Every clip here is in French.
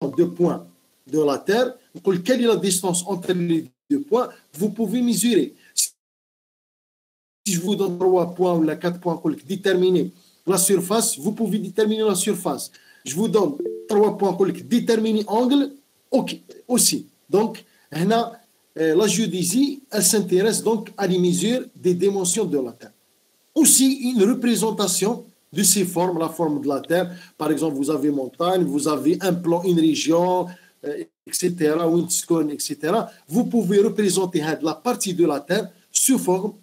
deux points de la Terre, quelle est la distance entre les deux points, vous pouvez mesurer. Si je vous donne 3 points ou 4 points, déterminer la surface, vous pouvez déterminer la surface. Je vous donne 3 points, déterminer l'angle aussi. Donc, la géodésie, elle s'intéresse donc à les mesures des dimensions de la Terre. Aussi, une représentation de ces formes, la forme de la Terre. Par exemple, vous avez montagne, vous avez un plan, une région, etc., windscone, etc. Vous pouvez représenter la partie de la Terre sous forme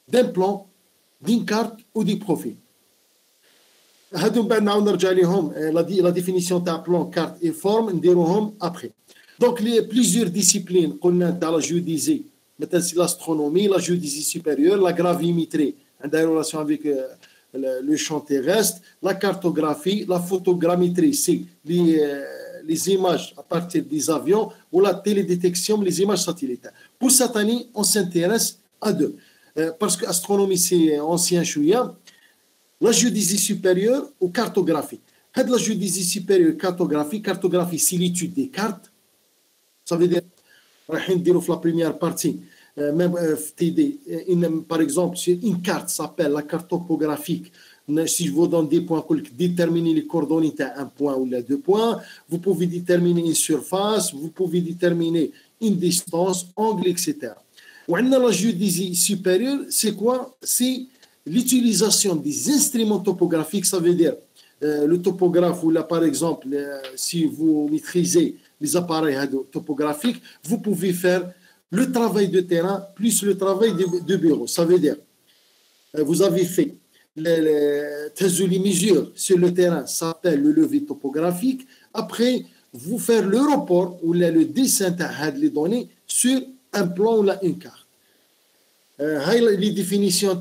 d'un plan, d'une carte ou du profil. La définition d'un plan, carte et forme, نديروهم après. Donc, plusieurs disciplines, dans la géodésie, l'astronomie, la géodésie supérieure, la gravimétrie, en relation avec le champ terrestre, la cartographie, la photogrammétrie, c'est les images à partir des avions, ou la télédétection, les images satellitaires. Pour cette année, on s'intéresse à deux. Parce que l'astronomie, c'est ancien chouïa, la géodésie supérieure ou cartographie. La géodésie supérieure, cartographie, c'est l'étude des cartes. Ça veut dire, la première partie, même par exemple, une carte s'appelle la carte topographique. Si je vous donne des points, déterminer les coordonnées à un point ou à 2 points, vous pouvez déterminer une surface, vous pouvez déterminer une distance, angle, etc. La géodésie supérieure, c'est quoi? C'est l'utilisation des instruments topographiques. Ça veut dire le topographe, ou là, par exemple, si vous maîtrisez les appareils topographiques, vous pouvez faire le travail de terrain plus le travail de bureau. Ça veut dire, vous avez fait les mesures sur le terrain, ça s'appelle le levé topographique. Après, vous faire le report ou le dessin des données sur un plan ou une carte. Les définitions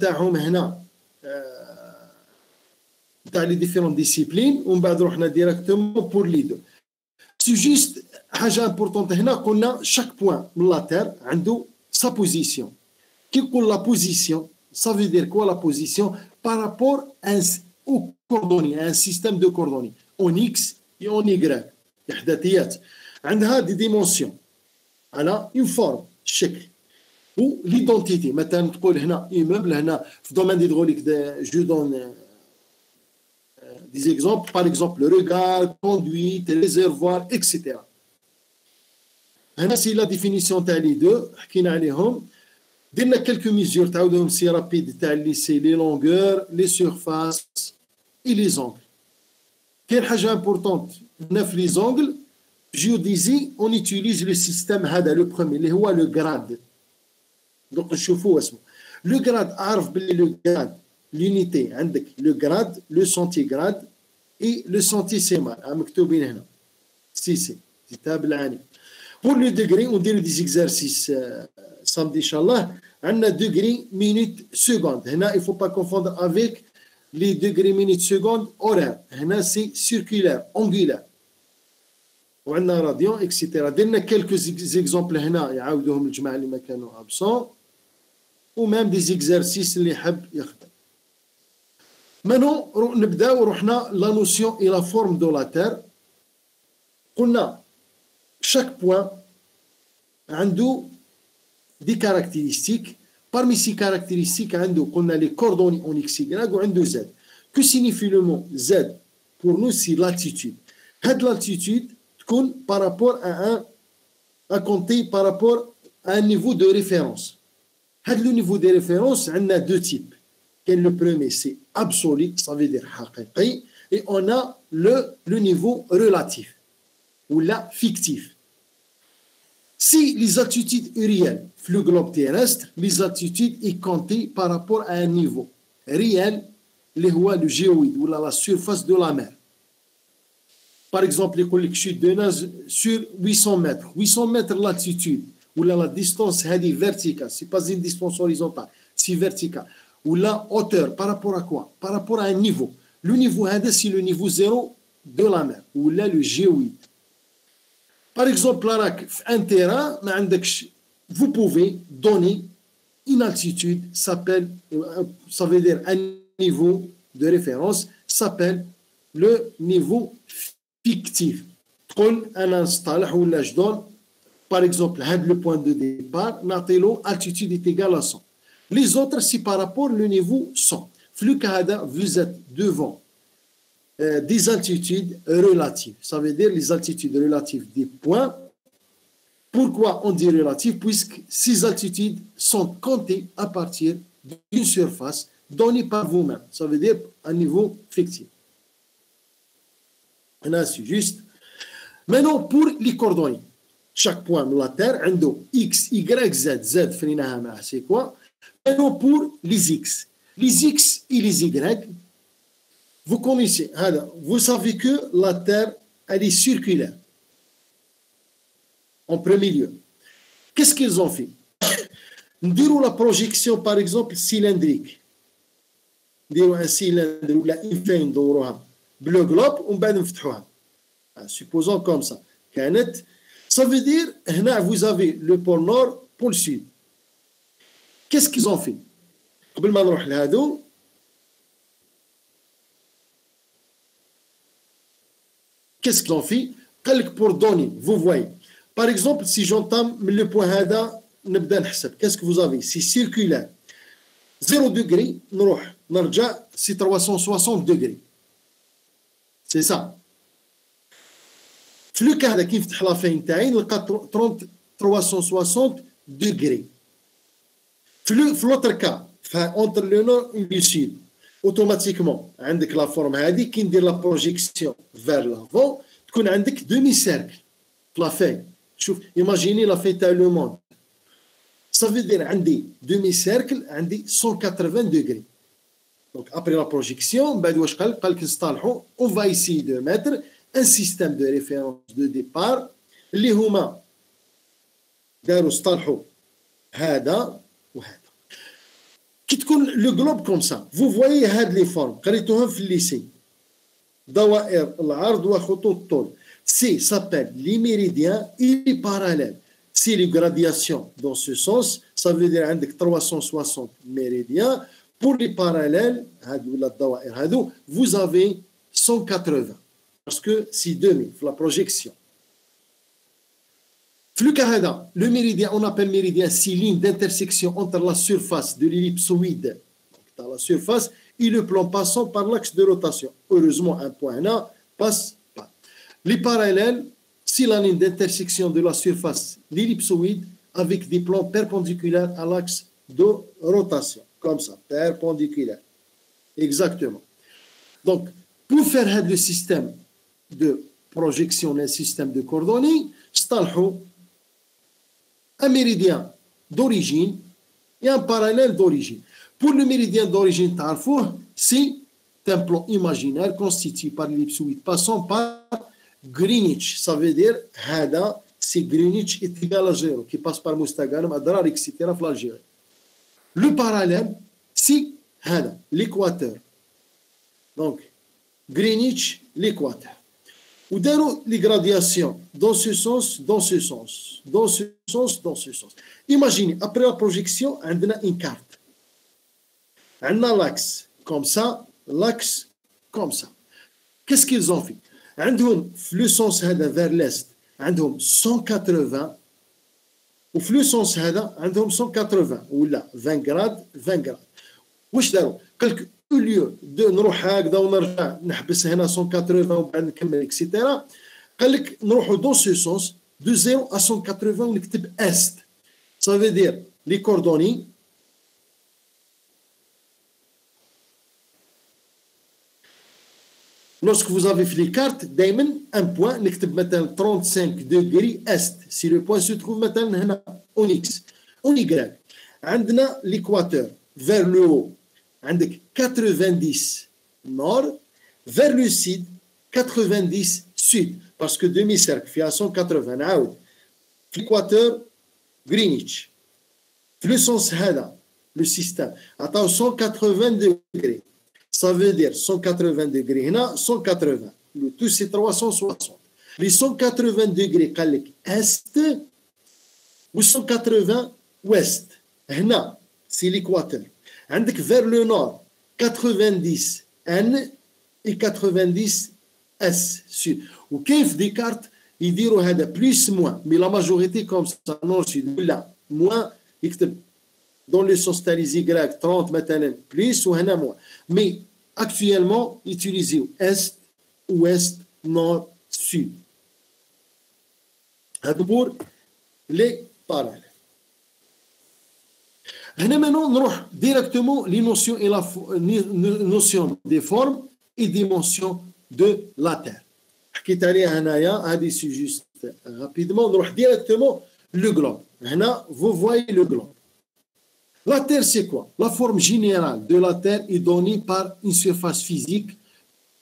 les différentes disciplines, on va directement pour les deux. C'est juste chose importante qu'on a chaque point de la Terre a sa position. La position, ça veut dire quoi la position par rapport aux coordonnées, à un système de coordonnées en X et en Y. عندها des dimensions. Elle a une forme, شكل. Ou l'identité. Maintenant, تقول هنا immeuble, هنا في domaine hydraulique, je donne des exemples, par exemple le regard, conduite, réservoir, etc. C'est la définition تاع les deux حكينا عليهم. درنا quelques mesures تعاودهم سي رابيد تاع les longueurs, les surfaces et les angles. كاين حاجه importante هنا في les angles. Géodésie, on utilise le système هذا le premier اللي هو le grade. Donc نشوفوا اسمه. Le grade عارف باللي le grade l'unité عندك le grade, le centigrade et le centésimal مكتوبين هنا. سي كتاب العاني. Pour le degré, on dit des exercices samedi, Inch'Allah. On a degrés, minutes, secondes. Il ne faut pas confondre avec les degrés, minutes, secondes, horaires. C'est circulaire, angulaire. On a radian, etc. On a quelques exemples. Ou même des exercices. Maintenant, on a la notion et la forme de la Terre. On a chaque point a des caractéristiques. Parmi ces caractéristiques, on a les coordonnées en X, Y ou en Z. Que signifie le mot Z? Pour nous, c'est l'altitude. Cette l'altitude, par rapport à compter par rapport à un niveau de référence. Le niveau de référence, on a deux types. Le premier, c'est absolu, ça veut dire haqiqi, et on a le niveau relatif ou la fictif. Si les altitudes réelles, le globe terrestre, les altitudes sont comptées par rapport à un niveau réel, le géoïde ou la surface de la mer. Par exemple, les chutes de neige sur 800 mètres. 800 mètres l'altitude, ou la distance verticale, ce n'est pas une distance horizontale, c'est vertical. Ou la hauteur, par rapport à quoi? Par rapport à un niveau. Le niveau, c'est le niveau zéro de la mer, ou là le géoïde. Par exemple, un terrain, vous pouvez donner une altitude, ça veut dire un niveau de référence, s'appelle le niveau fictif. قل انا نصطلح ولا je donne par exemple le point de départ نعطيلو altitude est égale à 100. Les autres c'est par rapport le niveau 100. Flux هذا vous êtes devant des altitudes relatives. Ça veut dire les altitudes relatives des points. Pourquoi on dit relative? Puisque ces altitudes sont comptées à partir d'une surface donnée par vous-même. Ça veut dire un niveau fictif. Là, c'est juste. Maintenant, pour les coordonnées, chaque point de la Terre, a X, Y, Z. Z, c'est quoi? Maintenant, pour les X. Les X et les Y, vous connaissez, vous savez que la Terre, elle est circulaire. En premier lieu. Qu'est-ce qu'ils ont fait? Nous la projection, par exemple, cylindrique. Nous un cylindre ou la une bleu globe, on va le supposons comme ça. Ça veut dire, vous avez le pôle nord, pôle sud. Qu'est-ce qu'ils ont fait? Qu'est-ce qu'ils ont fait? Pour donner, vous voyez. Par exemple, si j'entame le point هذا نبدا نحسب. Qu'est-ce que vous avez? C'est circulaire. 0 degré, نرجع, c'est 360 degrés. C'est ça. Flux هذا كي نفتح لافين تاعي نلقى 360 degrés. Flux في l'autre cas, entre le nord et le sud, automatiquement عندك la forme هذه كي ندير la projection vers l'avant تكون عندك demi cercle في la fin. Imaginez la fête à le monde. Ça veut dire عندي demi-cercle, عندي 180 degrés. Donc après la projection, on va essayer de mettre un système de référence de départ اللي هما داروا اصطلحوا هذا وهذا. كي تكون le globe comme ça, vous voyez هاد les formes قريتوهم في الليسي. دوائر العرض وخطوط الطول. Ça s'appelle les méridiens et les parallèles. C'est les gradations dans ce sens. Ça veut dire avec 360 méridiens. Pour les parallèles, vous avez 180. Parce que c'est demi, la projection. Le méridien, on appelle méridien, c'est ligne d'intersection entre la surface de l'ellipsoïde, dans la surface, et le plan passant par l'axe de rotation. Heureusement, un point là passe. Les parallèles, c'est la ligne d'intersection de la surface, l'ellipsoïde, avec des plans perpendiculaires à l'axe de rotation. Comme ça, perpendiculaire. Exactement. Donc, pour faire le système de projection, un système de coordonnées, un méridien d'origine et un parallèle d'origine. Pour le méridien d'origine, c'est un plan imaginaire constitué par l'ellipsoïde passant par Greenwich, ça veut dire c'est Greenwich est égal à 0 qui passe par Moustagan, Madrar, etc. l'Algérie. Le parallèle, c'est l'équateur. Donc, Greenwich, l'équateur. Ou dans les gradations, dans ce sens, dans ce sens, dans ce sens, dans ce sens. Imaginez, après la projection, on a une carte. On a l'axe comme ça, l'axe comme ça. Qu'est-ce qu'ils ont fait? عندهم في لو سونس هذا vers l'est عندهم 180 وفي لو سونس هذا عندهم 180 ولا 20 غراد 20 غراد. واش داروا؟ قال لك او ليو دو نروح هكذا ونرجع نحبس هنا 180 وبعد نكمل اكسيتيرا. قال لك نروحوا دون سو سونس دو 0 à 180 ونكتب est. Ça veut dire les coordonnées lorsque vous avez fait les cartes, un point, مثلا 35 degrés est. Si le point se trouve maintenant هنا en X. En Y, عندنا l'équateur vers le haut. عندك 90 nord, vers le sud, 90 sud. Parce que demi-cercle fait à 180 عاود. L'équateur, Greenwich. في le sens هذا, le système. Attends, 180 degrés. Ça veut dire 180 degrés, 180. Le tout, c'est 360. Les 180 degrés, est ou 180 ouest. C'est l'équateur. Vers le nord, 90 N et 90 S. Ou qu'il y a des cartes, يديروا هذا plus moins mais la majorité comme ça nord sud لا moins يكتب dans le sens تاع les Y 30 مثلا plus وهنا moins mais actuellement utilisez est ouest nord sud هذا pour les parallèles. Maintenant, nous allons directement les notions et la notion des formes et dimensions de la Terre. حكيت عليها هنايا هذه c'est juste rapidement نروح directement le globe. هنا vous voyez le globe. La Terre c'est quoi? La forme générale de la Terre est donnée par une surface physique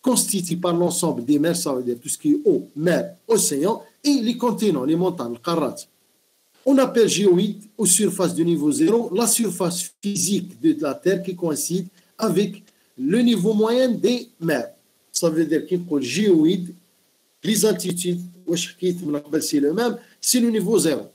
constituée par l'ensemble des mers, ça veut dire tout ce qui est eau, mer, océan et les continents, les montagnes, les qarat. On appelle géoïde aux surfaces de niveau zéro la surface physique de la Terre qui coïncide avec le niveau moyen des mers. Ça veut dire qu'il y a géoïde, les altitudes, c'est le même, c'est le niveau zéro.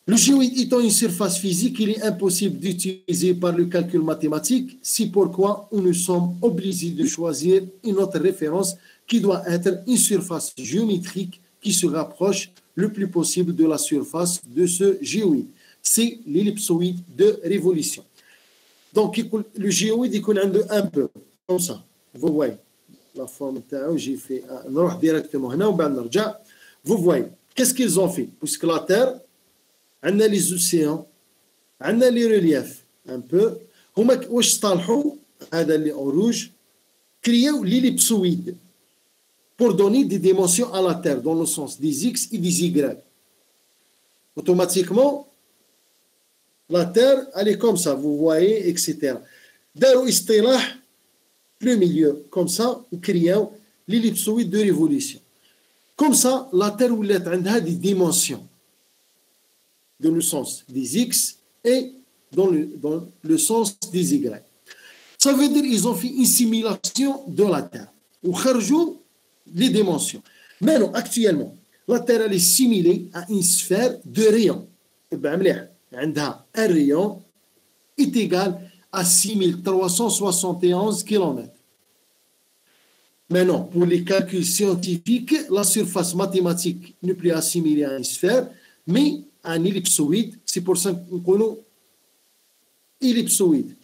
Le géoïde étant une surface physique, il est impossible d'utiliser par le calcul mathématique. C'est pourquoi nous sommes obligés de choisir une autre référence qui doit être une surface géométrique qui se rapproche le plus possible de la surface de ce géoïde. C'est l'ellipsoïde de révolution. Donc, le géoïde, il connaît un peu, comme ça. Vous voyez, la forme, j'ai fait, on va directement, vous voyez, qu'est-ce qu'ils ont fait? Puisque la Terre, on a les océans, on a les reliefs, un peu. هما واش اصطلحوا هذا اللي en rouge créaient l'ellipsoïde pour donner des dimensions à la Terre dans le sens des X et des Y. Automatiquement, la Terre, elle est comme ça, vous voyez, etc. داروا اصطلاح le milieu, comme ça, ou créaient l'ellipsoïde de révolution. Comme ça, la Terre ولات عندها des dimensions dans le sens des X et dans le sens des Y. Ça veut dire qu'ils ont fait une simulation de la Terre. Ou خرجوا les dimensions. Maintenant, actuellement, la Terre elle est simulée à une sphère de rayon. عندها un rayon est égal à 6371 km. Maintenant, pour les calculs scientifiques, la surface mathématique n'est plus assimilée à une sphère, mais à un ellipsoïde. C'est pour ça qu'on connaît ellipsoïde.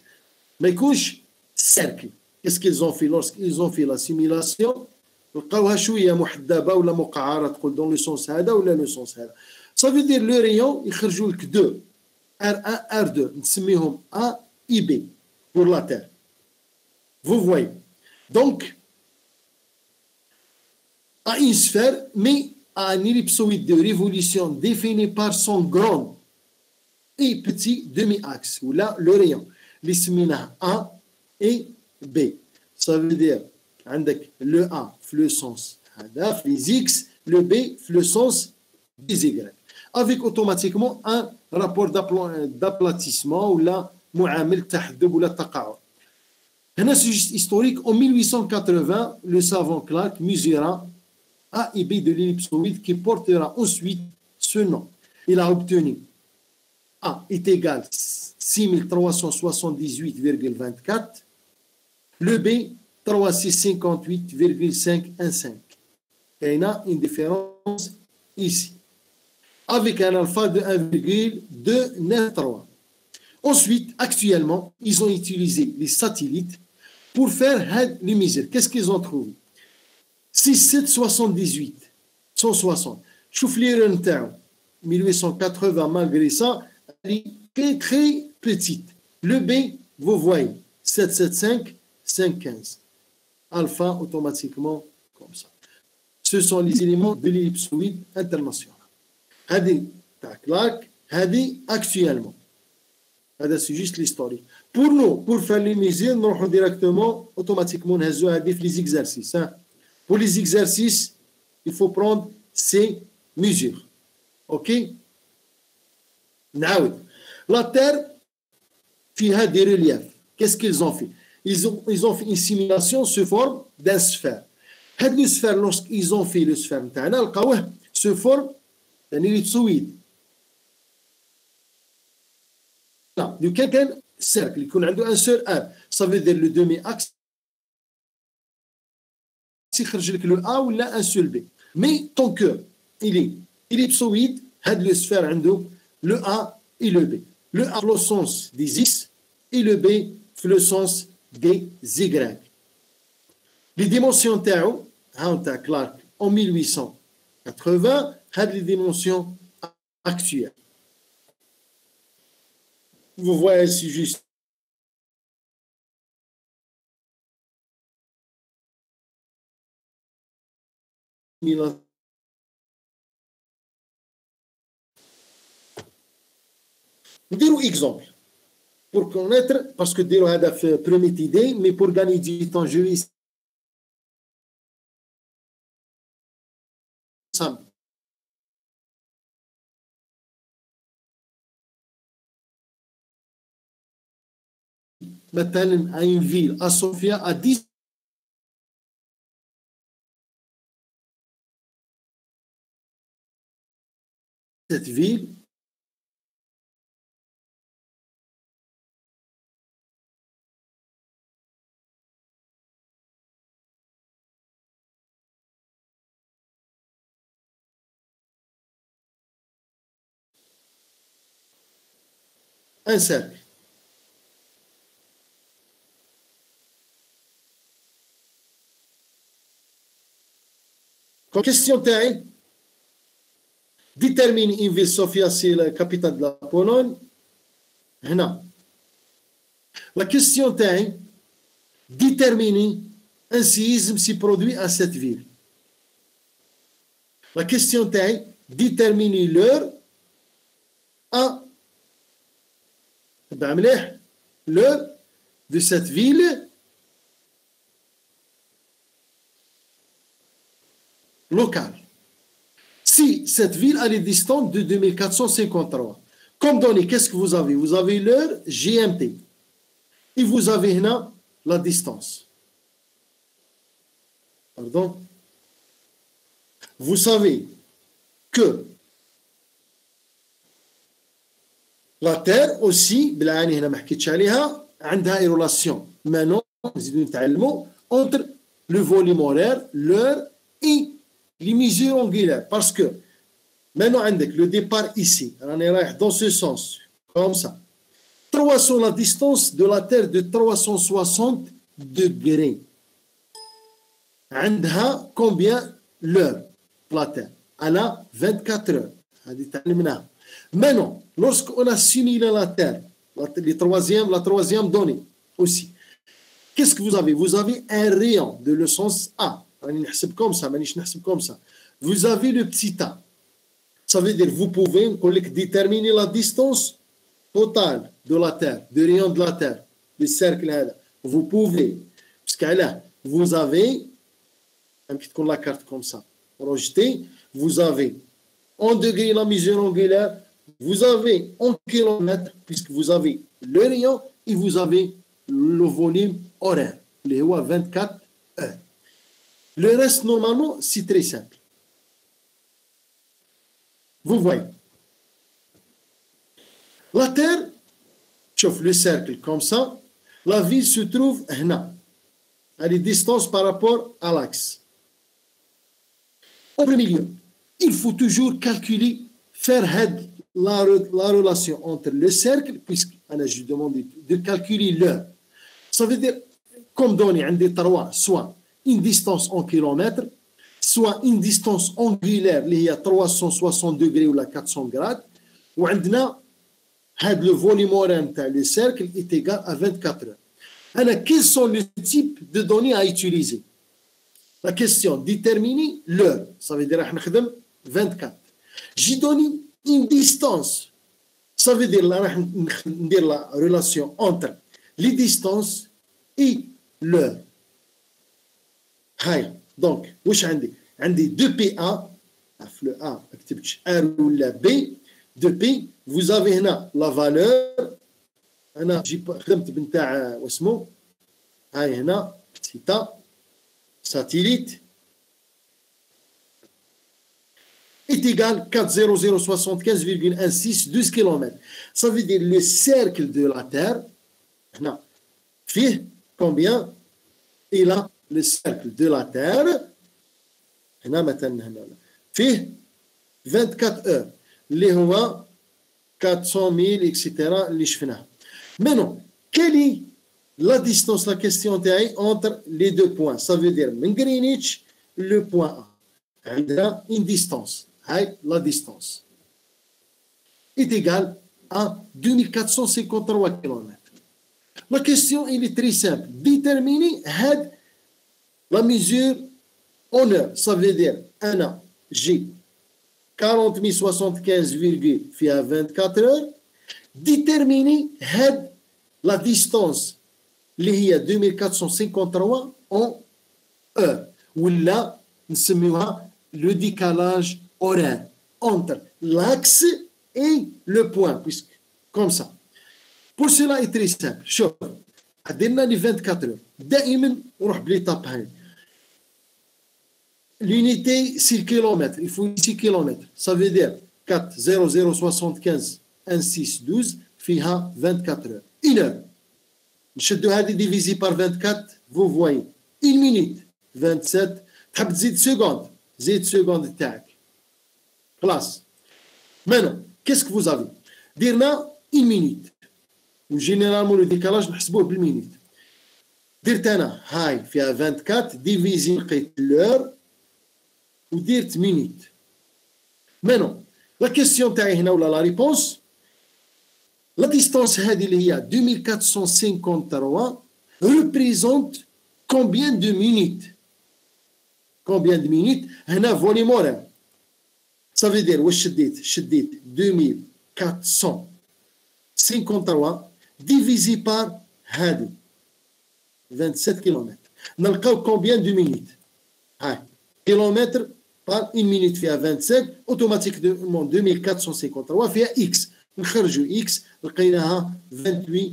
Mais couche cercle. Qu'est-ce qu'ils ont fait lorsqu'ils ont fait la simulation? لقاوها شويه محدبه ولا مقعره تقول dans le sens هذا ولا le sens هذا. Ça veut dire le rayon يخرجوا لك deux R1 R2 نسميهم A et B pour la Terre. Vous voyez. Donc à une sphère mais à un ellipsoïde de révolution défini par son grand et petit demi-axe ou là le rayon. Les سميناه A et B. Ça veut dire عندك le A في le sens هذا في les X, le B في le sens des Y. Avec automatiquement un rapport d'aplatissement ou la معامل تحدب ولا تقاعد. هنا c'est juste historique. En 1880, le savant Clark mesura A et B de l'ellipsoïde qui portera ensuite ce nom. Il a obtenu A est égal 6378,24, le B 3658,515. Il y a une différence ici, avec un alpha de 1,293. Ensuite, actuellement, ils ont utilisé les satellites pour faire les mesures. Qu'est-ce qu'ils ont trouvé? 6778, 160. Chouf les rentins, 1880, malgré ça, elle est très, très petite. Le B, vous voyez, 775, 515. Alpha, automatiquement, comme ça. Ce sont les éléments de l'ellipsoïde international. Hadi, tac, hadi, actuellement. C'est juste l'historique. Pour nous, pour faire les mesures, nous allons directement, automatiquement, les exercices. Hein. Pour les exercices, il faut prendre ces mesures. OK? Now, la Terre, fiha des reliefs. Qu'est-ce qu'ils ont fait? Ils ont fait une simulation sous forme d'un sphère. Cette sphère, lorsqu'ils ont fait le sphère, se forme d'un ellipsoïde. Du quelqu'un cercle, il y a un seul R. Ça veut dire le demi-axe. Si le A ou là un seul B. Mais ton cœur, il est ellipsoïde, le sphère عنده le A et le B. Le A dans le sens des X et le B dans le sens des Y. Les dimensions تاعو ها نتاع Clark en 1880 هاد les dimensions actuelles. Vous voyez ici juste نديروا exemple pour connaître parce que نديروا هذا في première idée mais pour gagner du temps je vais simple. مثلا à une ville à Sofia à 10 cette ville un cercle. Comme question تاعي détermine une ville Sofia c'est la capitale de la Pologne هنا. La question تاعي déterminer un séisme s'y produit à cette ville. La question تاعي déterminer l'heure à l'heure de cette ville locale. Si cette ville elle est distante de 2453. Comme donné, qu'est-ce que vous avez? Vous avez l'heure GMT. Et vous avez là la distance. Pardon? Vous savez que la Terre aussi, بالعاني هنا ما حكيتش عليها, عندها une relation. Maintenant, نزيدو نتعلموا entre le volume horaire, l'heure et les mesures angulaires. Parce que maintenant, عندك le départ ici, on est رايح dans ce sens, comme ça. 300 la distance de la Terre de 360 degrés. عندها combien l'heure la Terre? Elle a 24 heures. هذه تعلمناها. Maintenant, lorsqu'on a simulé la Terre, la troisième donnée aussi, qu'est-ce que vous avez? Vous avez un rayon de le sens A. Comme ça, comme ça. Vous avez le petit A. Ça veut dire vous pouvez déterminer la distance totale de la Terre, du rayon de la Terre, du cercle. Vous pouvez, parce que là, vous avez, la carte comme ça, rejetée, vous avez en degrés la mesure angulaire, vous avez en kilomètres, puisque vous avez le rayon et vous avez le volume horaire, les 24 heures. Le reste, normalement, c'est très simple. Vous voyez. La Terre, chauffe le cercle comme ça, la ville se trouve là, à des distances par rapport à l'axe. Au milieu, il faut toujours calculer, faire la relation entre le cercle, puisqu'on je demande de calculer l'heure. Ça veut dire, comme donné, des trois, soit une distance en kilomètres, soit une distance angulaire, il y a 360 degrés ou la 400 grades, ou le volume horaire du cercle est égal à 24 heures. Alors, quels sont les types de données à utiliser? La question, déterminer l'heure. Ça veut dire, 24. J'ai donné une distance. Ça veut dire, la relation entre les distances et l'heure. Donc, واش عندي 2PA, le A, R ou la B, 2P, vous avez هنا la valeur, أنا خدمت بنتاع واسمه, هاي هنا, سيتا, satellite, est égal à 40075,16 12 km. Ça veut dire le cercle de la Terre, هنا, fait combien? Il a le cercle de la Terre, هنا مثلا هنا فيه 24 heures اللي هو 400,000 اكسيتيرا اللي شفناها. Maintenant, quelle est la distance, la question تاعي entre les deux points? Ça veut dire من Greenwich le point A. عندنا une distance. هاي la distance est égale à 2453 km. La question elle est très simple. Déterminer la mesure en heure. Ça veut dire j'ai 40 075, فيها 24 heures. Déterminer la distance اللي هي 2453 en heure. ولا نسميوها le décalage horaire entre l'axe et le point, puisque comme ça. Pour cela est très simple. شوف عدلنا لي 24 heures. دائما نروح بليتاب هاي. L'unité c'est le kilomètre. Il faut 6 km. Ça veut dire 4 0 0 75 1 6 12 فيها 24 heures. Une heure. نشدو هذه divisé par 24. Vous voyez. Une minute. 27. تحب تزيد seconde. زيد seconde تاعك. خلاص. Maintenant, qu'est-ce que vous avez? درنا une minute. وجينيرالمون لو ديكالاج نحسبوه بالمينيت. درت انا هاي فيها 24 ديفيزي لقيت لور ودرت مينيت. مانون لا كيسيون تاعي هنا ولا لا ريبونس لا ديستونس هذه اللي هي 2453 représente combien de minutes? Combien de minutes? هنا فوليوم هورير. Ça veut dire واش شديت 2453 divisé par هذه 27 km. نلقاو combien de minutes? هاي kilomètre par une minute فيها 25 automatiquement 2453 فيها x. نخرجوا x لقيناها 28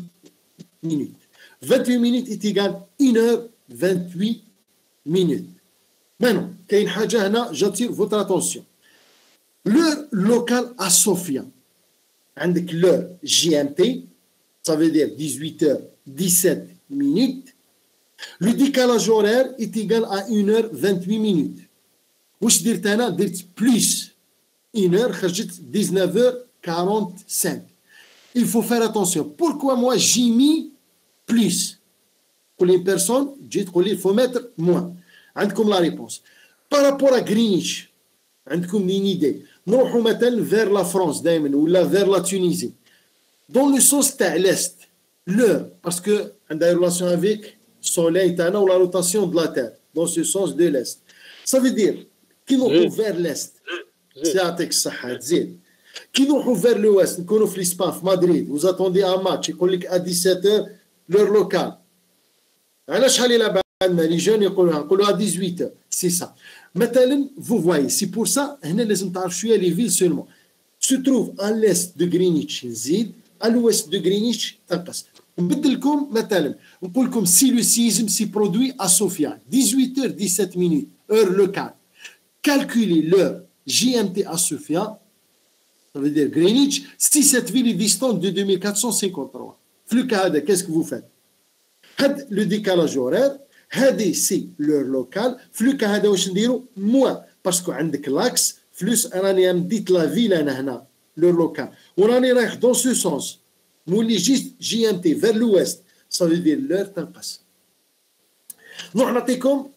minutes. 28 minutes est égal 1h28 minutes. Maintenant, كاين حاجة هنا j'attire votre attention. L'heure locale à Sofia. عندك l'heure GMT, ça veut dire 18h17 minutes. Le décalage horaire est égal à 1h28 minutes. واش درت انا؟ درت بلس 1 heure خرجت 19h45. Il faut faire attention. Pourquoi moi j'ai mis plus? Pour les personnes, j'ai dit il faut mettre moins. عندكم la réponse. Par rapport à Greenwich, عندكم une idée. نروحوا مثلا vers la France دائما ولا vers la Tunisie. Dans le sens تاع l'est, l'heure, parce que عندها relation avec soleil تاعنا ou la rotation de la terre, dans ce sens de l'est. Ça veut dire كي نروحوا vers l'est يعطيك الصحة تزيد. كي نروحوا vers l'ouest نكونوا في l'Espagne في مدريد vous attendez un match يقول لك à 17h l'heure locale. على شحال يلعب عندنا لي جون يقولوا à 18h. C'est ça. مثلا vous voyez c'est pour ça هنا لازم تعرف شويه les villes seulement. Se trouve à l'est de Greenwich نزيد à l'ouest de Greenwich تنقص. نبدل لكم مثلا نقول لكم si le séisme s'est produit à Sofia 18h17 minutes heure locale. Calculez l'heure GMT à Sofia, ça veut dire Greenwich, si cette ville est distante de 2453. Flux qu'est-ce que vous faites? Le décalage horaire, c'est l'heure locale. Flux هذا واش نديرو؟ moins parce que عندك l'axe plus راني مديت la ville انا هنا l'heure locale وراني رايح dans ce sens مولي juste GMT vers l'ouest, ça veut dire l'heure تنقص. نروح نعطيكم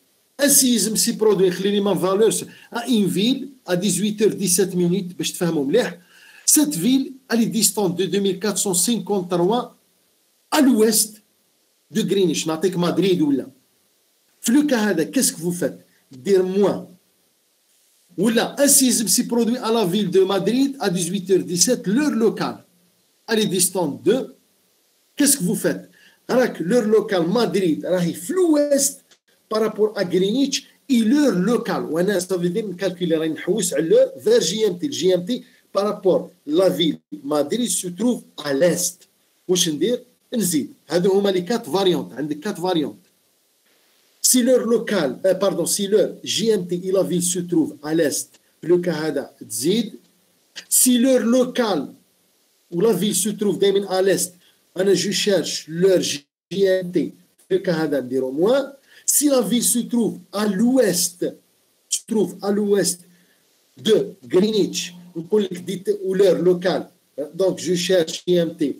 un séisme s'y produit خليني ما valeur à une ville à 18h17 minutes باش تفهموا مليح. Cette ville elle est distante de 2453 à l'ouest de Greenwich. نعطيك مدريد ولا في لو كا هذا qu'est-ce que vous faites? دير moins. ولا un séisme s'y produit à la ville de Madrid à 18h17 l'heure locale elle est distante de qu'est-ce que vous faites? راك l'heure locale Madrid راهي في l'ouest par rapport à Greenwich et l'heure locale. وانا ça veut dire نكالكولي راني نحوس على l'heure vers GMT. GMT par rapport la ville Madrid se trouve à l'est. واش ندير؟ نزيد. هادو هما لي 4 فاريونت. عندك 4 فاريونت. Si l'heure locale, pardon, si l'heure GMT et la ville se trouve à l'est, le cas هذا تزيد. Si l'heure locale ou la ville se trouve دائما à l'est, أنا je cherche l'heure GMT, le cas هذا نديرو moins. Si la ville se trouve à l'ouest, trouve à l'ouest de Greenwich, ou l'heure locale, donc je cherche IMT,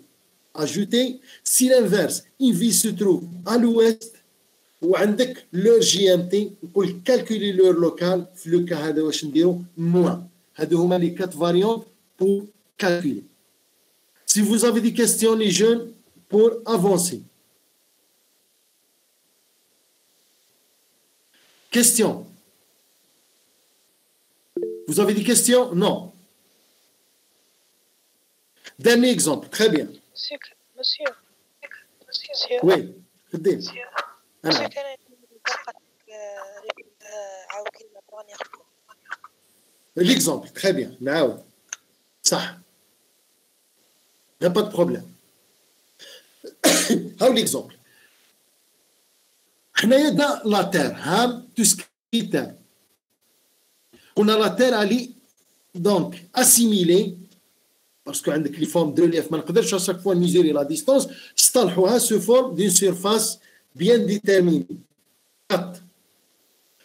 ajouter. Si l'inverse, une ville se trouve à l'ouest, ou عندك l'heure GMT, نقول calculer l'heure locale, في le cas هذا واش نديرو moins. هادو هما les 4 variantes pour calculer. Si vous avez des questions les jeunes pour avancer. Questions? Vous avez des questions? Non. Dernier exemple, très bien. Monsieur. Oui, خدام. monsieur كان عاود كلمة بغني L'exemple, très bien. نعاود. صح. Il n'y a pas de problème. How l'exemple? حنايا دا لا تير هام توسكي تير. قلنا لا تير علي دونك اسيميلي باسكو عندك لي فورم دو ريليف ما نقدرش à chaque fois mesurer la distance اصطلحوها سو فورم دون سيرفاس بيان ديتيرميني.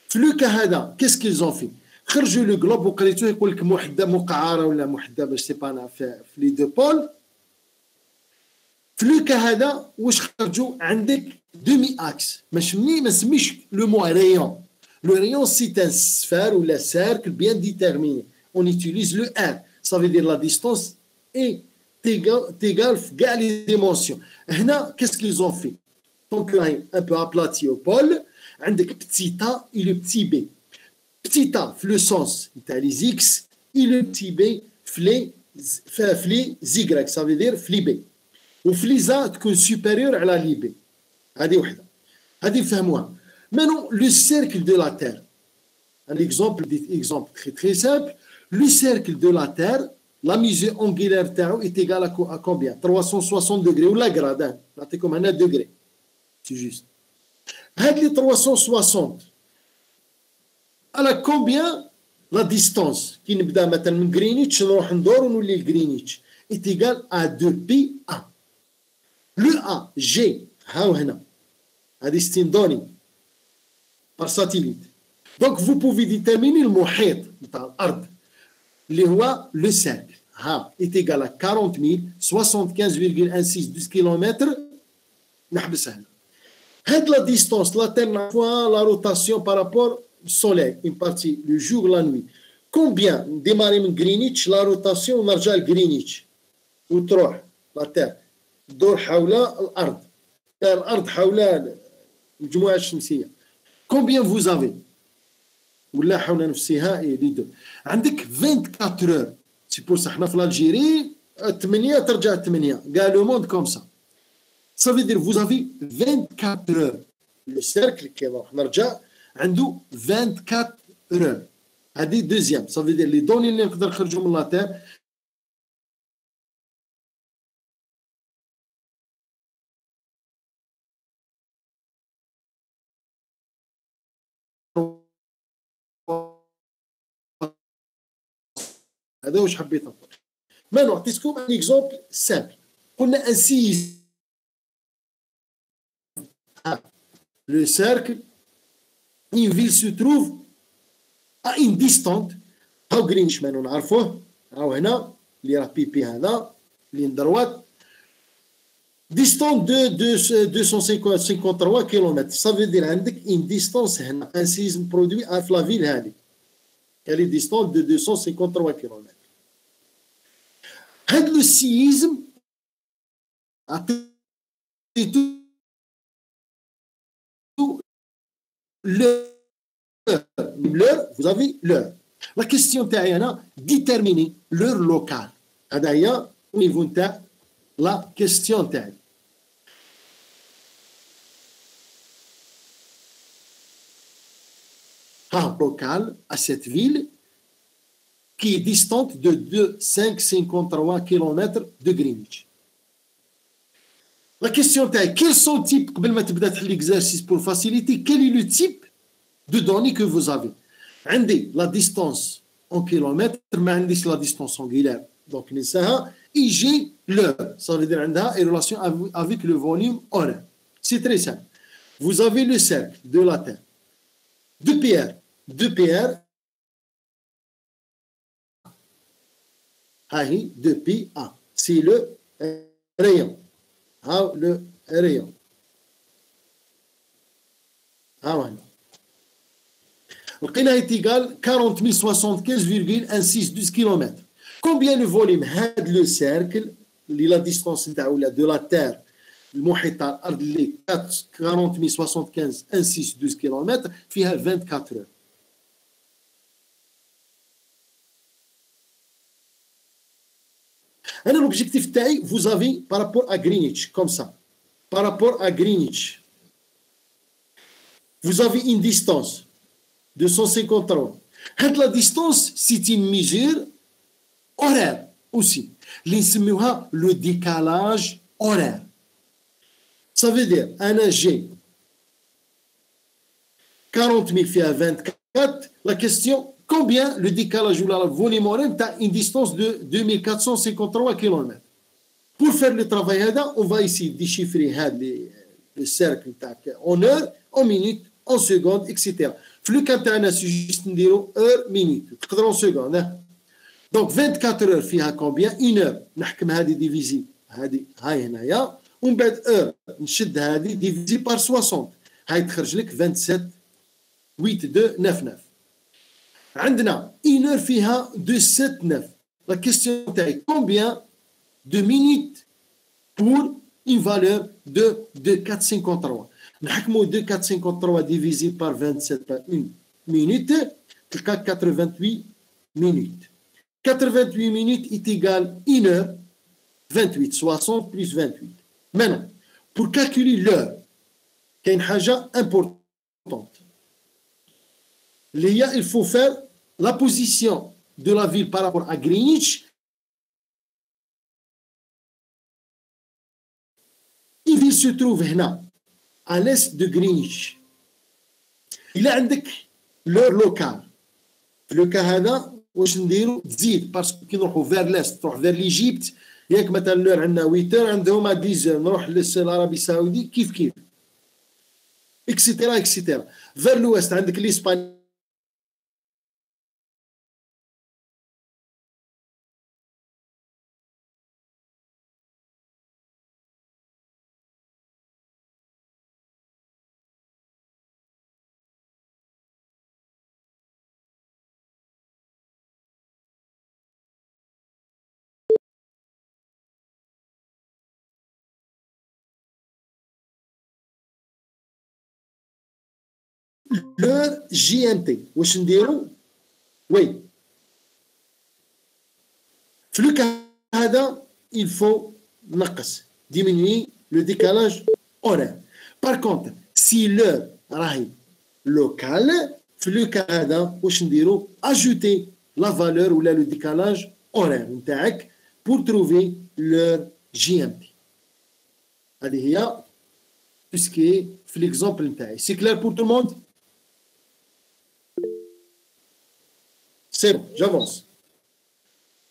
في لو كا هذا كيس كيز اون في خرجوا لو جلوب وقريتوه يقول لك محدة مقعرة ولا محدة باش سي با في لي دو بول. في لو كا هذا واش خرجوا عندك دومي اكس ماشي ما نسميش لو مو ريون. Le rayon, c'est un sphère ou le cercle bien déterminé. On utilise le R. Ça veut dire la distance est égale à les dimensions. Là, qu'est-ce qu'ils ont fait? Donc, un peu aplati au pôle, avec petit a et le petit b. Petit a, le sens, les x, et le petit b, les y. Ça veut dire les b. Ou les a, est supérieur à la b. Hadi fahmouha. Maintenant, le cercle de la Terre. Un exemple très très simple. Le cercle de la Terre, la mesure angulaire est égale à combien? 360 degrés. Ou la grade, c'est comme 1 degré. C'est juste. Les 360, elle a combien la distance qui nous donne maintenant Greenwich, nous Greenwich, est égale à 2πa. Le A, G, c'est une donnée par satellite. Donc, vous pouvez déterminer le محيط نتاع الأرض اللي هو le cercle. est égal à 40 075,16 km. نحبسها هنا. هاد la distance, la Terre fois la rotation par rapport au Soleil, une partie le jour, la nuit. Combien démarrer من Greenwich la rotation ونرجع لGreenwich وتروح la Terre تدور حول الأرض حول المجموعة الشمسية. Combien vous avez? ولا حول نفسها اي لي دو. عندك 24 heures. سي بور صح حنا في الجيري 8 ترجع 8 قال لو موند كوم سا. Ça veut dire vous avez 24 heures. Le cercle كي راح نرجع عنده 24 heures. هذه دوزيام. Ça veut dire les données اللي نقدر نخرجوا من لا تير هذا واش حبيت نقول. ما نعطيكم ان اكزومبل سامبل. قلنا ان سيز لو سيركل une ville se trouve à une distance. هاو جرينش ما نعرفوه. هاو هنا اللي راه بي بي هذا اللي ندروات distance de 253 km. Ça veut dire عندك une distance هنا un séisme produit à la ville هذه. Elle est distante de 253 km. Le séisme a l'heure, vous avez l'heure. La question est déterminer l'heure locale. D'ailleurs, au niveau de la question est locale à cette ville qui est distante de 553 km de Greenwich. La question est, quels sont les types, قبل ما تبدا تحل l'exercice pour faciliter, quel est le type de données que vous avez? عندي la distance en kilomètres, ما عنديش la distance angulaire. Donc ننساها et j'ai l'heure. Ça veut dire عندها une relation avec le volume horaire. C'est très simple. Vous avez le cercle de la Terre. 2 PR depuis A. C'est le rayon. Le rayon. Voilà. Le est égal à 40 075,162 km. Combien le volume de le cercle, la distance de la Terre, le محيط الأرض اللي 40 075,162 km فيها 24 heures. L'objectif taille, vous avez par rapport à Greenwich, comme ça. Par rapport à Greenwich, vous avez une distance de 153. La distance, c'est une mesure horaire aussi. Le décalage horaire. Ça veut dire, j'ai 40 000 fait 24. La question, combien le décalage ou la volume horaire a une distance de 2453 km. Pour faire le travail, on va ici déchiffrer le cercle en heure, en minutes, en secondes, etc. Le cas c'est juste heure, minute, en secondes. Donc 24 heures, فيها combien? Une heure. نحكم هذه divisé. هذه هاي هنايا. ومن بعد heure نشد هذه divisé par 60. هاي تخرج لك 27 8299. عندنا une heure فيها 279. La question est combien de minutes pour une valeur de 2453. نحكموا 2453 divisé par 27 par une minute, تلقى 88 minutes. 88 minutes est égal à 1 heure, 28, 60 plus 28. Maintenant, pour calculer l'heure, il y a une chose importante. Il faut faire la position de la ville par rapport à Greenwich. La ville se trouve là, à l'est de Greenwich. Il y a l'heure locale. Le cas واش نديرو تزيد باسكو كي نروحوا فير ليست تروح فير ليجيبت ياك مثلا اللور عندنا 8 عندهم 10 نروح للعربي السعودي كيف اكسيتيرا اكسيتيرا فير لويست عندك الاسبان l'heure GMT واش نديرو وي في لو هذا il faut نقص diminuer le décalage horaire. Par contre si l'heure راهي locale في لو هذا واش نديرو ajouter la valeur ou le décalage horaire نتاعك pour trouver l'heure GMT. هذه هي tout ce qui est في l'exemple نتاعي. C'est clair pour tout le monde? C'est bon, j'avance.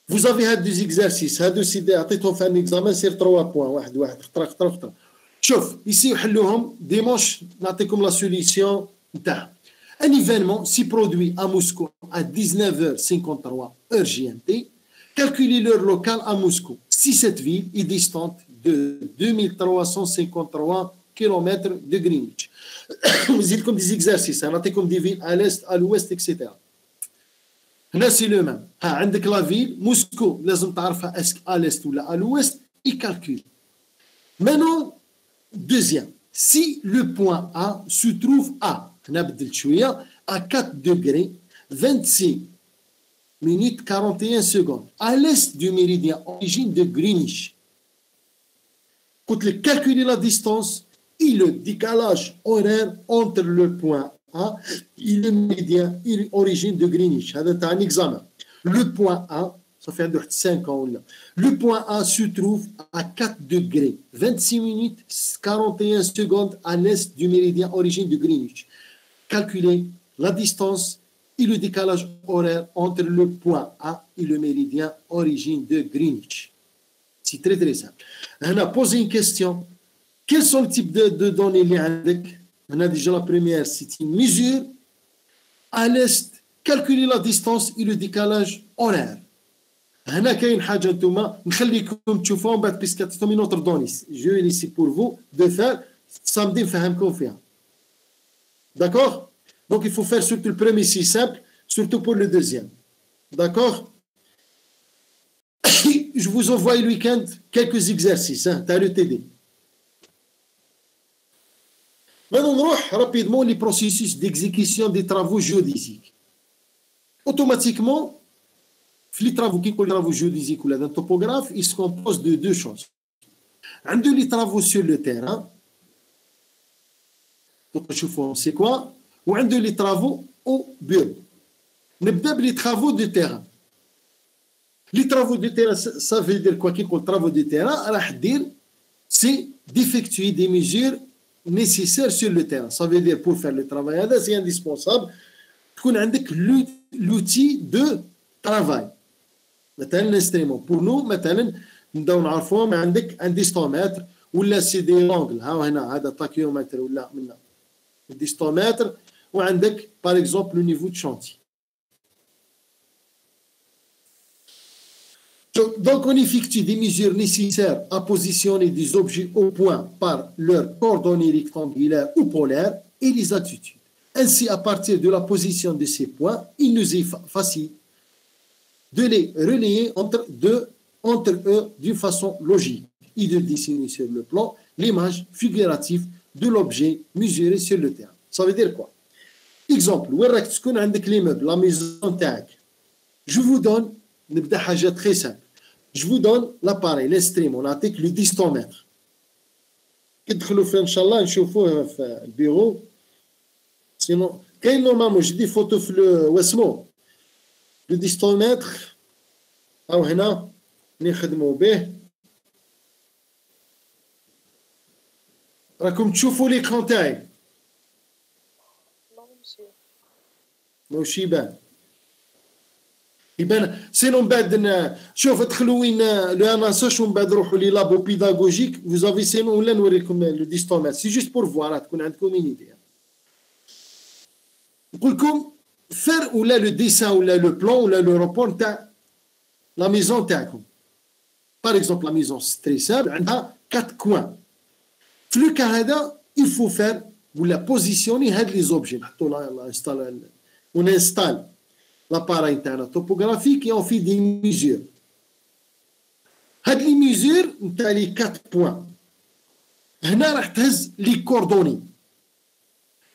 Vous avez deux exercices. عطيتهم في un examen sur 3 points. واحد خطرة. شوف ici يحلوهم dimanche نعطيكم la solution نتاعها. Un événement s'y produit à Moscou à 19h53 heure GMT. Calculez l'heure locale à Moscou. Si cette ville est distante de 2353 km de Greenwich. نزيدكم des exercices. نعطيكم des villes à l'est, à l'ouest, etc. هنا سي لو ميم عندك لا فيل موسكو لازم تعرفها اسك à l'est ou à l'ouest et calcule. Maintenant deuxième, si le point A se trouve à هنا بدلت شويه à 4 degrés 26 minutes 41 secondes à l'est du méridien origine de Greenwich. قلت لك calculer la distance et le décalage horaire entre le point A et le méridien et l'origine de Greenwich. C'est un examen. Le point A, ça fait 5 ans là. Le point A se trouve à 4 degrés, 26 minutes, 41 secondes à l'est du méridien origine de Greenwich. Calculez la distance et le décalage horaire entre le point A et le méridien origine de Greenwich. C'est très très simple. On a posé une question. Quels sont les types de données liées? On a déjà la première, c'est une mesure. À l'est, calculer la distance et le décalage horaire. هنا كاين حاجه نتوما نخليكم تشوفوها من بعد بيسك عطيتهم une autre donnée. Je vais laisser pour vous de faire samedi نفهمكم فيها. D'accord? Donc il faut faire surtout le premier si simple, surtout pour le deuxième. D'accord? Je vous envoie le week-end quelques exercices, hein, t'as le TD. Maintenant, on va rapidement les processus d'exécution des travaux géodésiques. Automatiquement, les travaux qui sont les travaux géodésiques ou d'un topographe, ils se composent de deux choses. Un de les travaux sur le terrain, c'est quoi? Ou un de les travaux au bureau. نبدأ les travaux de terrain. Les travaux de terrain, ça veut dire quoi? Qui les travaux de terrain, c'est d'effectuer des mesures nécessaires sur le terrain. Ça veut dire pour faire le travail, c'est indispensable qu'on ait l'outil de travail. Maintenant, l'instrument. Pour nous, maintenant, nous avons un distomètre ou là c'est des angles. هذا tachyomètre ou là un distomètre ou par exemple le niveau de chantier. Donc, on effectue des mesures nécessaires à positionner des objets au point par leurs coordonnées rectangulaires ou polaires et les altitudes. Ainsi, à partir de la position de ces points, il nous est facile de les relier entre eux d'une façon logique et de dessiner sur le plan l'image figurative de l'objet mesuré sur le terrain. Ça veut dire quoi? Exemple, la maison tag. Je vous donne très simple. Je vous donne l'appareil, l'instrument, on a le distomètre. كتدخلوا فيه ان شاء الله نشوفوه في البيرو. سينو كاين نورمالمون جي دي فوتو في واسمو لو ديستومتر او هنا نخدموا به. راكم تشوفوا ليكران تاعي ماشي يبان يبان سينو من بعد شوف ادخلوا وين لو اناساش ومن بعد روحوا لي لابو بيداغوجيك فوزافي سينو ولا نوريكم لو ديستومتر سي جوست بور فوار تكون عندكم اون ايدي. نقول لكم faire ou là le dessin ou là le plan ou là le rapport تاع la maison تاعكم. Par exemple la maison c'est très simple عندها 4 coins. في لو كا هذا il faut faire ou la positionner هاد les objets نحطوا لا install on installe l'appareil topographique et on fait des mesures. هاد les mesures نتاع les 4 points هنا راح تهز les coordonnées.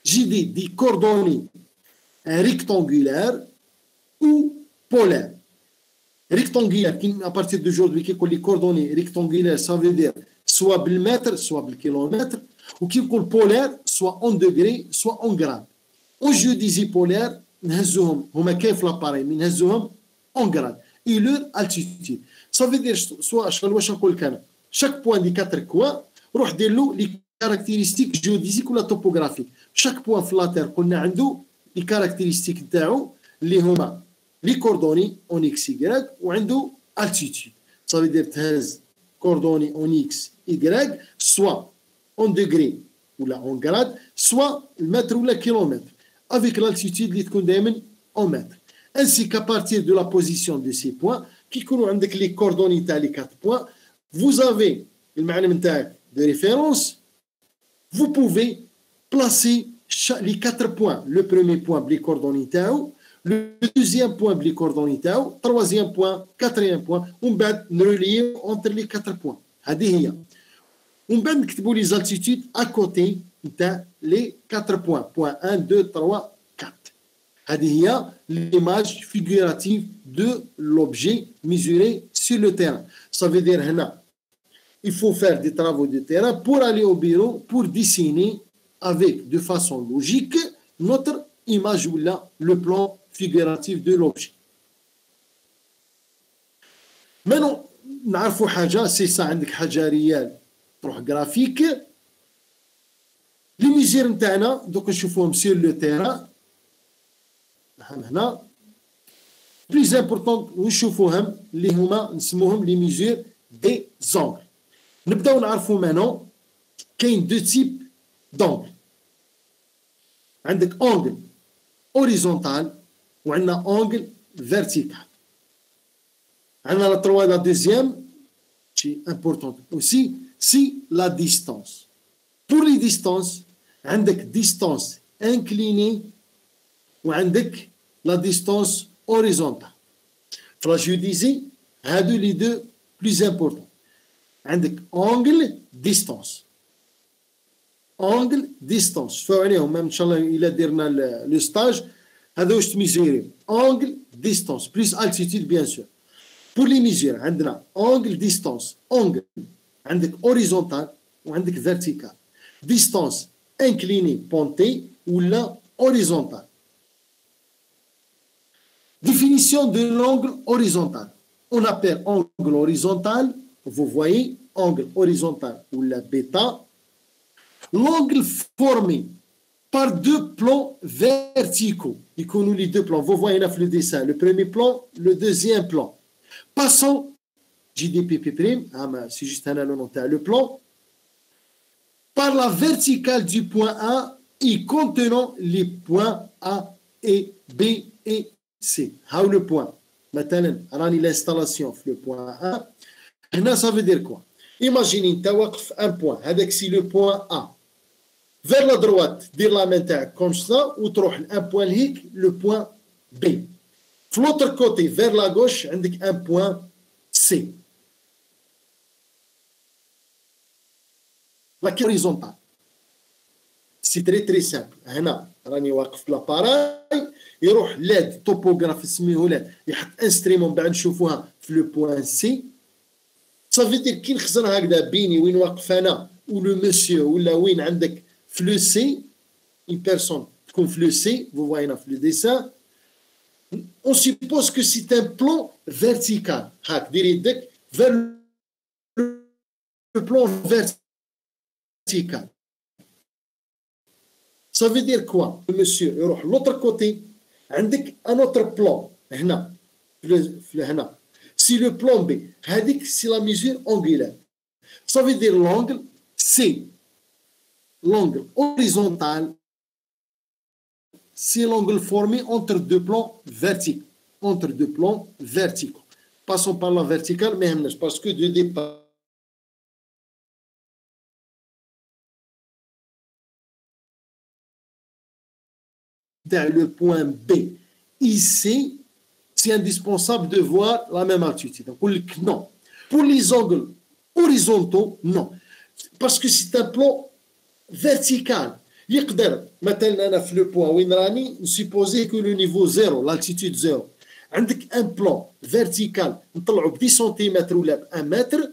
J'ai des coordonnées rectangulaires ou polaires. Rectangulaire, à partir d'aujourd'hui, les coordonnées rectangulaires, ça veut dire soit le mètre, soit le kilomètre, ou qui est polaire, soit en degrés, soit en grade. En géodésie polaire, nous avons l'appareil, mais nous avons en grade. Et leur altitude. Ça veut dire, soit, chaque point des 4 coins, les caractéristiques géodésiques ou la topographique. Chaque point de la Terre, on a les caractéristiques d'ao, les coordonnées en x, y, ou altitude. Ça veut dire coordonnées en x, y, soit en degrés ou là en grade, soit le mètre ou le kilomètre, avec l'altitude en mètres. Ainsi qu'à partir de la position de ces points, qui connaissent les coordonnées les 4 points, vous avez le معلم de référence. Vous pouvez placer les 4 points. Le premier point, les coordonnées تاعو, le deuxième point, les coordonnées تاعو, troisième point, quatrième point, on va relier entre les 4 points. هذه هي. On va نكتبوا les altitudes à côté de les 4 points. Point 1, 2, 3, 4. هذه هي l'image figurative de l'objet mesuré sur le terrain. Ça veut dire هنا il faut faire des travaux de terrain pour aller au bureau, pour dessiner avec de façon logique notre image ou là, le plan figuratif de l'objet. Maintenant, نعرفوا حاجة c'est ça عندك حاجة ريال تروح graphique. Les mesures نتاعنا دوك نشوفوهم sur le terrain. هنا plus important ونشوفوهم اللي هما نسموهم les mesures des angles. نبداو نعرفوا maintenant كاين deux types d'angles. عندك angle horizontal وعندنا angle vertical. La 3, la deuxième, c'est important aussi, c'est la distance. Pour les distances, عندك distance inclinée ou عندك la distance horizontale. Je disais, les deux plus importants. عندك angle, distance. Angle, distance. شوفوا عليهم même إن شاء الله إلا درنا le stage. هذا واش تميزيري. Angle, distance. Plus altitude, bien sûr. Pour les mesures, عندنا angle, distance. Angle, عندك horizontal وعندك vertical. Distance inclinée, pointée ou là horizontale. Définition de l'angle horizontal. On appelle angle horizontal, vous voyez, angle horizontal ou la bêta. L'angle formé par deux plans verticaux. Il connaît les deux plans. Vous voyez là le dessin. Le premier plan, le deuxième plan. Passons, JDPP', c'est juste un annoté, le plan, par la verticale du point A et contenant les points A et B et C. How le point. Maintenant, l'installation, le point A. Là, ça veut dire quoi? Imaginez, tu as un point. Avec si le point A. Vers la droite, dire la main comme ça, ou tu un point hic, le point B. De l'autre côté, vers la gauche, un point C. La horizontale. C'est très très simple. هنا راني واقف l'appareil يروح LED توبوغراف اسميه LED يحط انستريمون بعد نشوفوها في لو بوين سي. صافي دير كي نخزن هكذا بيني وين واقف انا ولو مسيو ولا وين عندك في لو سي une personne تكون في لو سي vous voyez dans le dessin. On suppose que c'est un plan vertical. هاك دير يدك vers le plan vertical. Ça veut dire quoi? Le monsieur يروح l'autre côté عندك un autre plan هنا هنا. Si le plan B هذيك c'est la mesure angulaire. Ça veut dire l'angle c'est l'angle horizontal, c'est l'angle formé entre deux plans verticaux. Entre deux plans verticaux. Passons par la verticale, mais parce que de départ le point B ici, c'est indispensable de voir la même altitude. Donc, non. Pour les angles horizontaux, non. Parce que c'est un plan vertical. يقدر مثلا انا في لو بوان وين راني نسيبوزي كو لو نيفو زيرو لالتيتود زيرو عندك ان بلان فيرتيكال نطلعو ب 10 سنتيمتر ولا ب 1 متر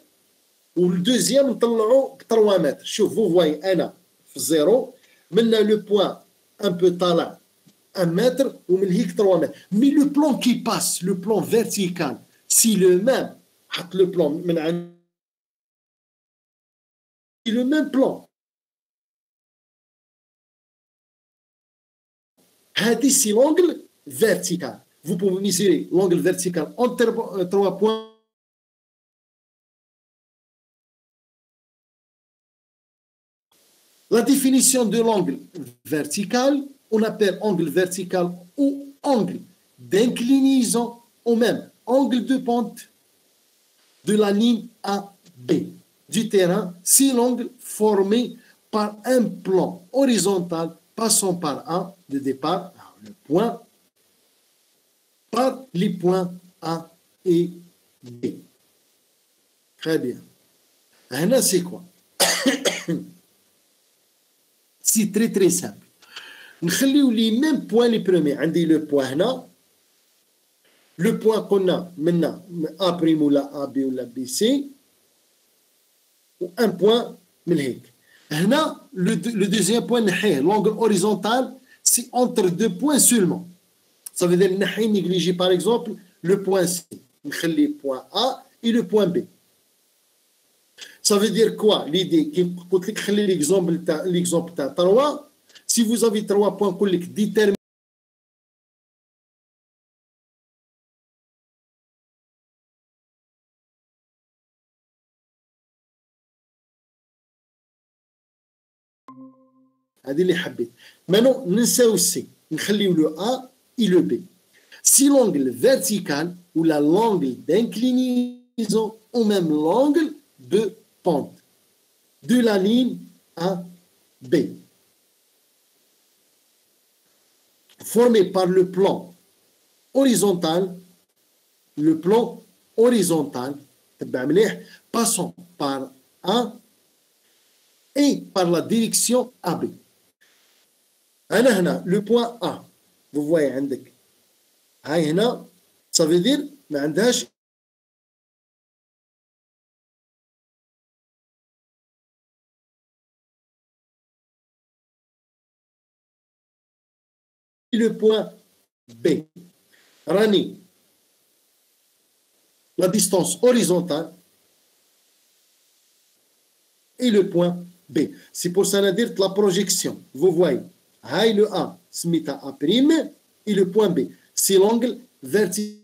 والدوزيام نطلعو ب 3 متر. شوف فو فواي انا في زيرو منا لو بوان ان بو طالع 1 متر ومن هيك 3 متر. مي لو بلان كي باس لو بلان فيرتيكال سي لو ميم حط لو بلان من عند لو ميم بلان. C'est l'angle vertical. Vous pouvez mesurer l'angle vertical entre 3 points. La définition de l'angle vertical, on appelle angle vertical ou angle d'inclinaison ou même angle de pente de la ligne AB du terrain. C'est l'angle formé par un plan horizontal passant par A de départ, le point, par les points A et B. Très bien. Là, c'est quoi? C'est très très simple. نخليو les mêmes points les premiers. عندي le point هنا. Le point qu'on a maintenant, A' ou la AB ou la BC. Ou un point من هيك. هنا le deuxième point نحيه. L'angle horizontal, c'est entre deux points seulement. Ça veut dire نحيه négliger par exemple le point C. نخلي point A et le point B. Ça veut dire quoi? L'idée, qui قلت لك خلي l'exemple تاع 3. Si vous avez 3 points نقول لك déterminer هذه اللي حبيت. Maintenant ننساو السي نخليو le A et le B. Si l'angle vertical ou l'angle d'inclinaison ou même l'angle de pente de la ligne A, B, formé par le plan horizontal, passant par A et par la direction AB. Le point A, vous voyez, ça veut dire que le point B. Rani, la distance horizontale et le point B. C'est pour ça dire la projection. Vous voyez, le A, smita A' et le point B. C'est l'angle vertical.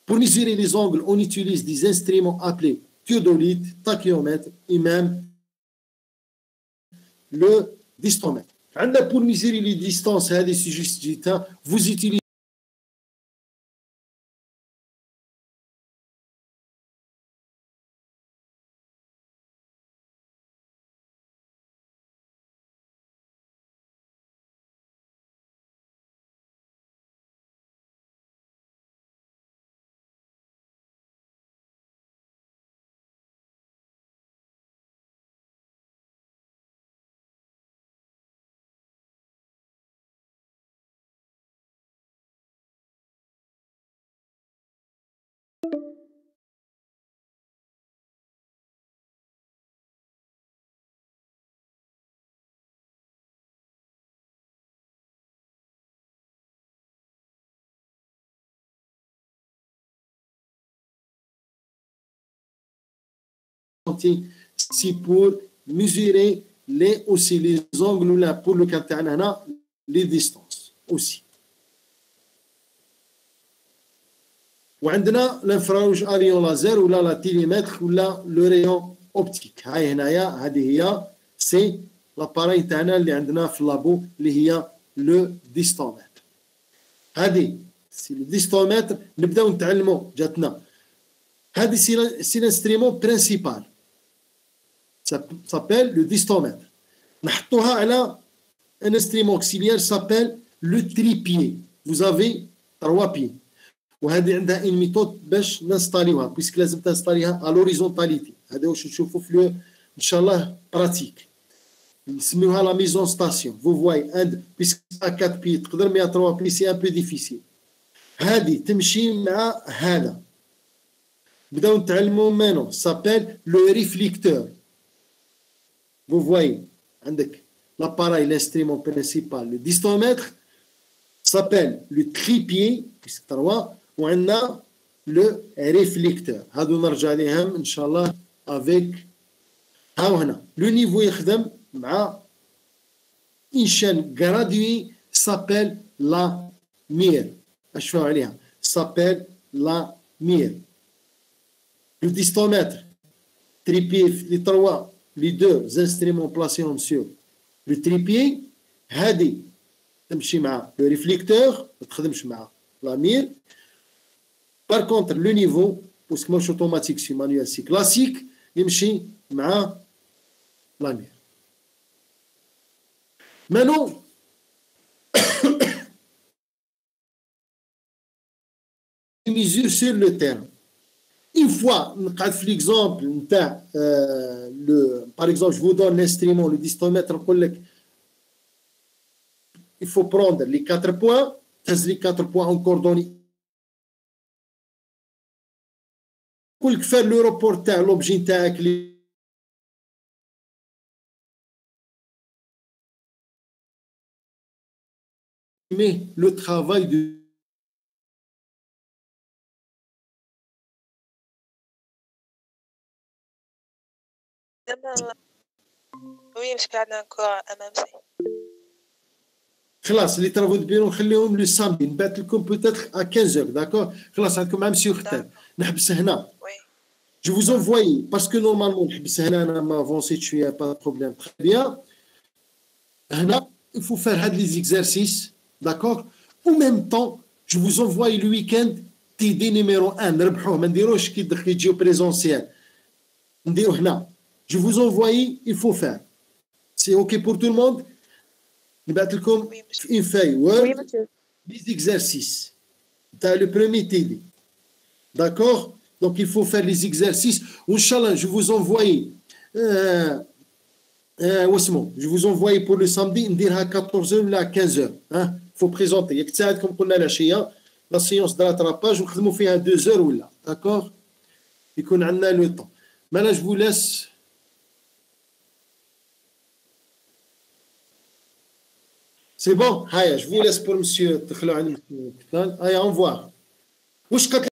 Pour mesurer les angles, on utilise des instruments appelés théodolite, tachyomètre et même le distomètre. Pour mesurer les distances, vous utilisez c'est pour mesurer aussi les angles là pour le cas les distances aussi. وعندنا l'infrarouge à rayon laser ou la télémètre ou le rayon optique. هاي هنايا هذه هي c'est l'appareil تاعنا اللي عندنا في اللابو اللي هي le distomètre. هذه c'est le distomètre نبداو نتعلموا جاتنا. هذه c'est l'instrument principal. Ça s'appelle le distomètre. نحطوها على un instrument auxiliaire s'appelle le trépied. Vous avez 3 pieds. وهذه عندها une méthode باش نستاليوها بيسك لازم تنستاليها à l'horizontalité. هذا واش نشوفوا في ان شاء الله براتيك. نسميوها la mise en station. Vous voyez بيسك 4 pieds تقدر mais à 3 pieds c'est un peu difficile. هذه تمشي مع هذا. بداو نتعلموا maintenant s'appelle le réflecteur. Vous voyez, l'appareil, l'instrument principal, le distomètre, s'appelle le trépied, ou on a le réflecteur. هذو نرجع لهم إن شاء الله avec le niveau يخدم مع une chaîne graduée s'appelle la mire. أشوفوا عليها s'appelle la mire. Le distomètre, trépied, les 3. Les 2 instruments placés en sur le trépied هذه تمشي مع le réflecteur ما تخدمش مع la mire. Par contre le niveau parce que مش automatique c'est manuel c'est classique يمشي مع la mire. Maintenant mesure sur le terrain. Une fois, l'exemple, par exemple, je vous donne l'instrument, le distomètre, il faut prendre les 4 points, les 4 points en coordonnées. Pour faire le reporter, l'objet avec mais le travail de Oui, parce qu'il y a encore un MMC. خلاص les travaux de bureau نخليهم le samedi نبعث لكم peut-être à 15h d'accord خلاص عندكم عام سيغ تايم نحبس هنا Oui. je vous envoie parce que normalement نحبس هنا انا ما avancé شويه pas de problème très bien هنا il faut faire هاد les exercices d'accord au même temps je vous envoie le week-end TD numéro 1 نربحوه ما نديروش كي يجيو بريزونسيال نديرو هنا je vous envoie il faut faire c'est ok pour tout le monde نبعث لكم une feuille Oui, Word monsieur. les exercices. T'as le premier TD. D'accord? Donc, il faut faire les exercices. Inch'Allah, je vous envoie. Je vous envoie pour le samedi, on dira à 14h ou à 15h. Il faut présenter. Il y a comme on a la séance de rattrapage, on fait à 2h ou là. D'accord? Et qu'on a le temps. Maintenant, je vous laisse. C'est bon? Haya, je vous laisse pour monsieur. Haya, au revoir. وش قالت